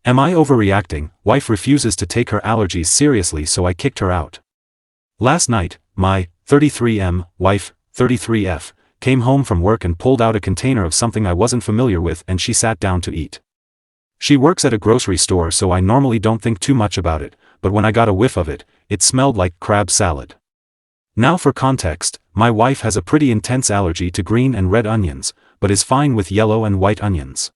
Am I overreacting? Wife refuses to take her allergies seriously, so I kicked her out. Last night, my 33M wife, 33F, came home from work and pulled out a container of something I wasn't familiar with, and she sat down to eat. She works at a grocery store, so I normally don't think too much about it, but when I got a whiff of it, it smelled like crab salad. Now for context, my wife has a pretty intense allergy to green and red onions, but is fine with yellow and white onions.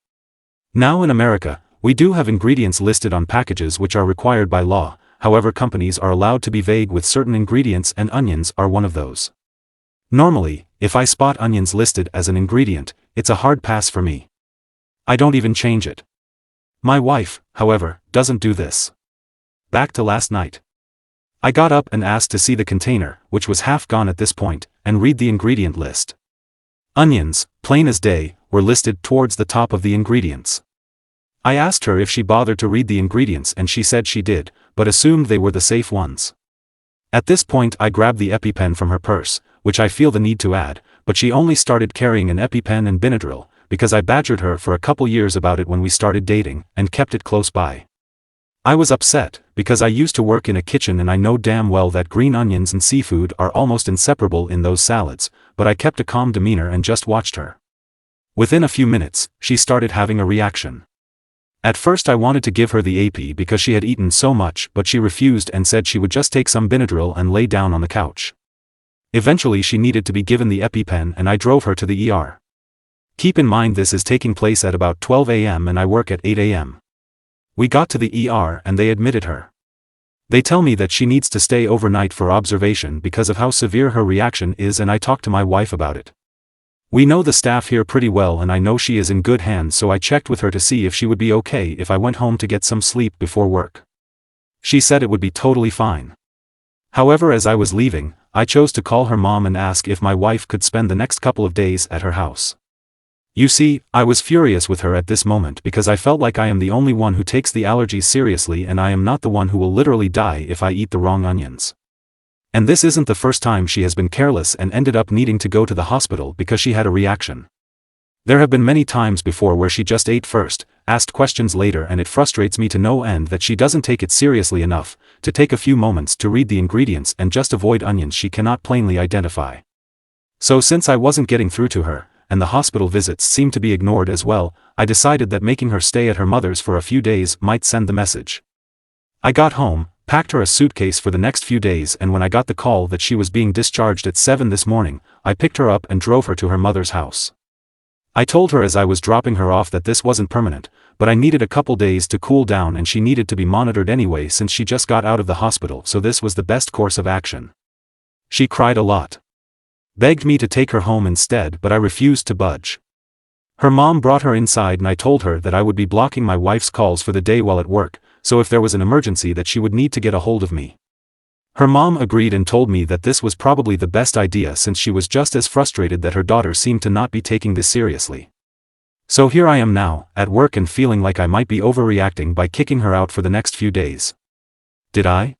Now in America, we do have ingredients listed on packages which are required by law, however companies are allowed to be vague with certain ingredients, and onions are one of those. Normally, if I spot onions listed as an ingredient, it's a hard pass for me. I don't even change it. My wife, however, doesn't do this. Back to last night. I got up and asked to see the container, which was half gone at this point, and read the ingredient list. Onions, plain as day, were listed towards the top of the ingredients. I asked her if she bothered to read the ingredients, and she said she did, but assumed they were the safe ones. At this point I grabbed the EpiPen from her purse, which I feel the need to add, but she only started carrying an EpiPen and Benadryl, because I badgered her for a couple years about it when we started dating, and kept it close by. I was upset, because I used to work in a kitchen and I know damn well that green onions and seafood are almost inseparable in those salads, but I kept a calm demeanor and just watched her. Within a few minutes, she started having a reaction. At first I wanted to give her the AP because she had eaten so much, but she refused and said she would just take some Benadryl and lay down on the couch. Eventually she needed to be given the EpiPen and I drove her to the ER. Keep in mind this is taking place at about 12 a.m. and I work at 8 a.m. We got to the ER and they admitted her. They tell me that she needs to stay overnight for observation because of how severe her reaction is, and I talked to my wife about it. We know the staff here pretty well and I know she is in good hands, so I checked with her to see if she would be okay if I went home to get some sleep before work. She said it would be totally fine. However, as I was leaving, I chose to call her mom and ask if my wife could spend the next couple of days at her house. You see, I was furious with her at this moment because I felt like I am the only one who takes the allergies seriously, and I am not the one who will literally die if I eat the wrong onions. And this isn't the first time she has been careless and ended up needing to go to the hospital because she had a reaction. There have been many times before where she just ate first, asked questions later, and it frustrates me to no end that she doesn't take it seriously enough to take a few moments to read the ingredients and just avoid onions she cannot plainly identify. So since I wasn't getting through to her, and the hospital visits seemed to be ignored as well, I decided that making her stay at her mother's for a few days might send the message. I got home, packed her a suitcase for the next few days, and when I got the call that she was being discharged at 7 this morning, I picked her up and drove her to her mother's house. I told her as I was dropping her off that this wasn't permanent, but I needed a couple days to cool down and she needed to be monitored anyway since she just got out of the hospital, so this was the best course of action. She cried a lot. Begged me to take her home instead, but I refused to budge. Her mom brought her inside and I told her that I would be blocking my wife's calls for the day while at work, so if there was an emergency that she would need to get a hold of me. Her mom agreed and told me that this was probably the best idea since she was just as frustrated that her daughter seemed to not be taking this seriously. So here I am now, at work, and feeling like I might be overreacting by kicking her out for the next few days. Did I?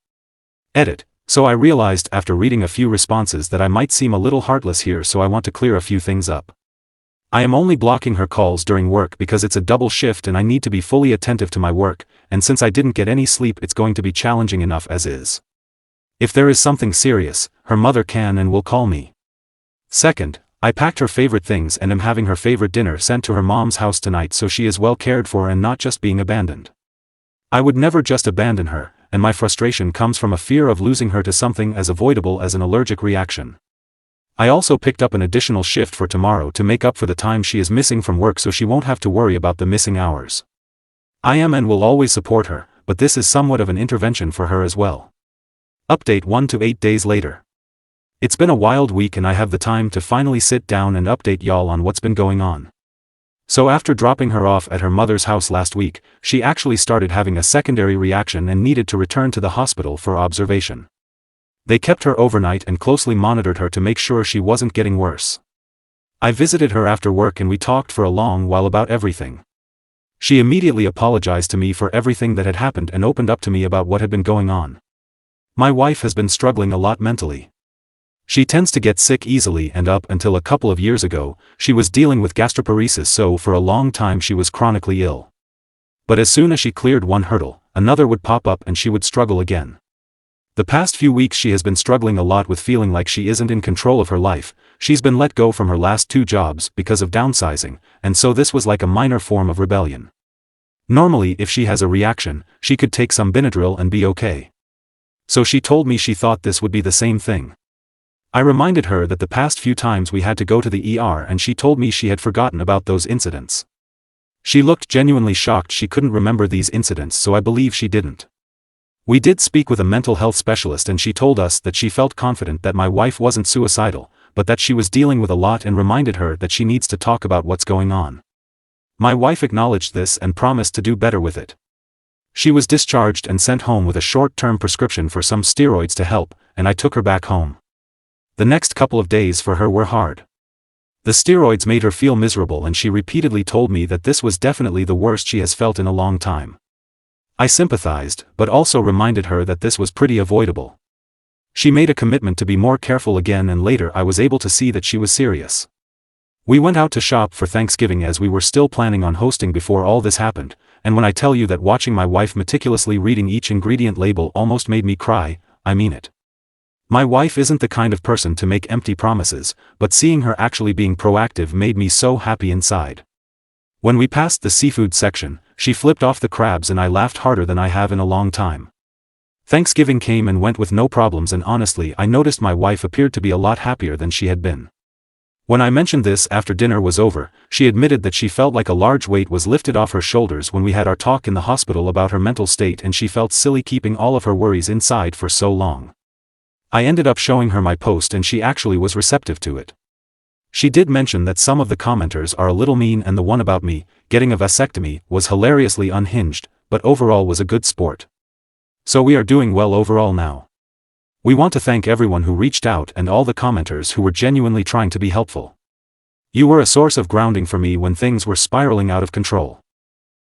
Edit. So I realized after reading a few responses that I might seem a little heartless here, so I want to clear a few things up. I am only blocking her calls during work because it's a double shift and I need to be fully attentive to my work, and since I didn't get any sleep it's going to be challenging enough as is. If there is something serious, her mother can and will call me. Second, I packed her favorite things and am having her favorite dinner sent to her mom's house tonight so she is well cared for and not just being abandoned. I would never just abandon her, and my frustration comes from a fear of losing her to something as avoidable as an allergic reaction. I also picked up an additional shift for tomorrow to make up for the time she is missing from work so she won't have to worry about the missing hours. I am and will always support her, but this is somewhat of an intervention for her as well. Update 1 to 8 days later. It's been a wild week and I have the time to finally sit down and update y'all on what's been going on. So after dropping her off at her mother's house last week, she actually started having a secondary reaction and needed to return to the hospital for observation. They kept her overnight and closely monitored her to make sure she wasn't getting worse. I visited her after work and we talked for a long while about everything. She immediately apologized to me for everything that had happened and opened up to me about what had been going on. My wife has been struggling a lot mentally. She tends to get sick easily, and up until a couple of years ago, she was dealing with gastroparesis, so for a long time she was chronically ill. But as soon as she cleared one hurdle, another would pop up and she would struggle again. The past few weeks she has been struggling a lot with feeling like she isn't in control of her life. She's been let go from her last 2 jobs because of downsizing, and so this was like a minor form of rebellion. Normally if she has a reaction, she could take some Benadryl and be okay. So she told me she thought this would be the same thing. I reminded her that the past few times we had to go to the ER and she told me she had forgotten about those incidents. She looked genuinely shocked she couldn't remember these incidents, so I believe she didn't. We did speak with a mental health specialist and she told us that she felt confident that my wife wasn't suicidal, but that she was dealing with a lot and reminded her that she needs to talk about what's going on. My wife acknowledged this and promised to do better with it. She was discharged and sent home with a short-term prescription for some steroids to help, and I took her back home. The next couple of days for her were hard. The steroids made her feel miserable and she repeatedly told me that this was definitely the worst she has felt in a long time. I sympathized, but also reminded her that this was pretty avoidable. She made a commitment to be more careful again, and later I was able to see that she was serious. We went out to shop for Thanksgiving as we were still planning on hosting before all this happened, and when I tell you that watching my wife meticulously reading each ingredient label almost made me cry, I mean it. My wife isn't the kind of person to make empty promises, but seeing her actually being proactive made me so happy inside. When we passed the seafood section, she flipped off the crabs and I laughed harder than I have in a long time. Thanksgiving came and went with no problems, and honestly I noticed my wife appeared to be a lot happier than she had been. When I mentioned this after dinner was over, she admitted that she felt like a large weight was lifted off her shoulders when we had our talk in the hospital about her mental state, and she felt silly keeping all of her worries inside for so long. I ended up showing her my post and she actually was receptive to it. She did mention that some of the commenters are a little mean and the one about me getting a vasectomy was hilariously unhinged, but overall was a good sport. So we are doing well overall now. We want to thank everyone who reached out and all the commenters who were genuinely trying to be helpful. You were a source of grounding for me when things were spiraling out of control.